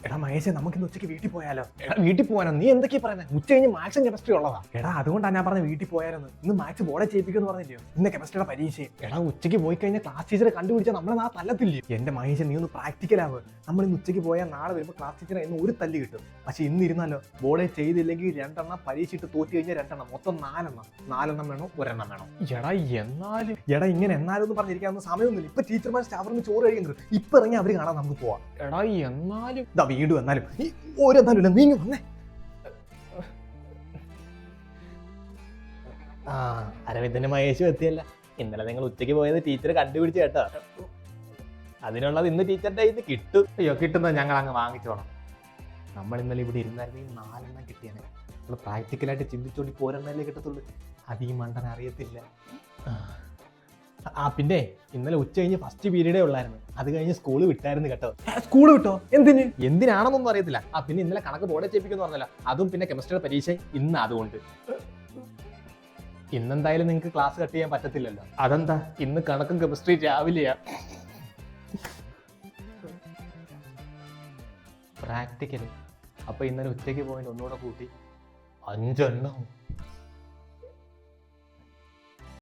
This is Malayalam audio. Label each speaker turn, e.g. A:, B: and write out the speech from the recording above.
A: എടാ മഹേഷ്, നമുക്കിന്ന് ഉച്ചയ്ക്ക് വീട്ടിൽ പോയാലോ? എടാ വീട്ടിൽ പോകാനോ? നീ എന്തൊക്കെയാ പറയുന്നത്? ഉച്ച കഴിഞ്ഞ് മാത്സും കെമിസ്ട്രി ഉള്ളതാ. എടാ അതുകൊണ്ടാണ് ഞാൻ പറഞ്ഞ വീട്ടിൽ പോയാലെന്ന്. ഇന്ന് മാത്സ് ബോർഡെ ചെയ്യിപ്പിക്കുന്നു പറഞ്ഞില്ലയോ? ഇന്ന് കെമിസ്ട്രിയുടെ പരീക്ഷ. എടാ ഉച്ചയ്ക്ക് പോയി കഴിഞ്ഞാൽ ക്ലാസ് ടീച്ചറെ കണ്ടുപിടിച്ചാൽ നമ്മളെ നാളെ തല്ലത്തില്ലേ? എന്റെ മഹേഷ്, നീ ഒന്ന് പ്രാക്ടിക്കലാവ്. നമ്മൾ ഇന്ന് ഉച്ചയ്ക്ക് പോയാൽ നാളെ വരുമ്പോൾ ക്ലാസ് ടീച്ചറെ ഇന്ന് ഒരു തല്ല് കിട്ടും. പക്ഷെ ഇന്ന് ഇരുന്നാലോ, ബോർഡെ ചെയ്തില്ലെങ്കിൽ 2 എണ്ണം, പരീക്ഷ ഇട്ട് തോറ്റി കഴിഞ്ഞാൽ 2 എണ്ണം, മൊത്തം 4 എണ്ണം. 4 എണ്ണം വേണോ, 1 എണ്ണം വേണം? എടാ ഇങ്ങനെ എന്നാലും എന്ന് പറഞ്ഞിരിക്കാവുന്ന സമയമൊന്നുമില്ല. ഇപ്പൊ ടീച്ചർമാർ സ്റ്റാഫിന് ചോറ് കഴിക്കുന്നത്. ഇപ്പൊ ഇറങ്ങി അവര് കാണാൻ നമുക്ക് പോവാം.
B: എടാ എന്നാലും
A: ഇതാ വീണ്ടും എന്നാലും ഓരെന്നാലും ഇല്ല. നീങ്ങി വന്നേ.
B: ആ അരവിന്ദന് മഹേഷും എത്തിയല്ല. ഇന്നലെ നിങ്ങൾ ഉച്ചയ്ക്ക് പോയത് ടീച്ചർ കണ്ടുപിടിച്ച് കേട്ടോ. അതിനുള്ളത് ഇന്ന് ടീച്ചറിന്റെ ഇത് കിട്ടും.
A: അയ്യോ, കിട്ടുന്നത് ഞങ്ങൾ അങ്ങ് വാങ്ങിച്ചോണം. നമ്മൾ ഇന്നലെ ഇവിടെ ഇരുന്നായിരുന്നെങ്കിൽ 4 എണ്ണം കിട്ടിയാണ്. നമ്മൾ പ്രാക്ടിക്കലായിട്ട് ചിന്തിച്ചോണ്ടി 4 എണ്ണല്ലേ കിട്ടത്തുള്ളൂ. അത് ഈ മണ്ടൻ അറിയത്തില്ല.
B: പിന്നെ ഇന്നലെ ഉച്ച കഴിഞ്ഞ് ഫസ്റ്റ് പീരീഡേ ഉള്ളായിരുന്നു. അത് കഴിഞ്ഞ് സ്കൂൾ വിട്ടായിരുന്നു കേട്ടോ.
A: സ്കൂൾ വിട്ടോ?
B: എന്തിനാണെന്നൊന്നും അറിയത്തില്ല. പിന്നെ ഇന്നലെ കണക്ക് ബോർഡെ ചെയ്യിപ്പിക്കുന്നു പറഞ്ഞല്ലോ. അതും പിന്നെ കെമിസ്ട്രിയുടെ പരീക്ഷ ഇന്ന്. അതുകൊണ്ട് ഇന്നെന്തായാലും നിങ്ങൾക്ക് ക്ലാസ് കട്ട് ചെയ്യാൻ പറ്റത്തില്ലല്ലോ.
A: അതെന്താ?
B: ഇന്ന് കണക്കും കെമിസ്ട്രി രാവിലെയാ. പ്രാക്ടിക്കല്. അപ്പൊ ഇന്നലെ ഉച്ചയ്ക്ക് പോയിട്ട് ഒന്നുകൂടെ കൂട്ടി 5 എണ്ണം.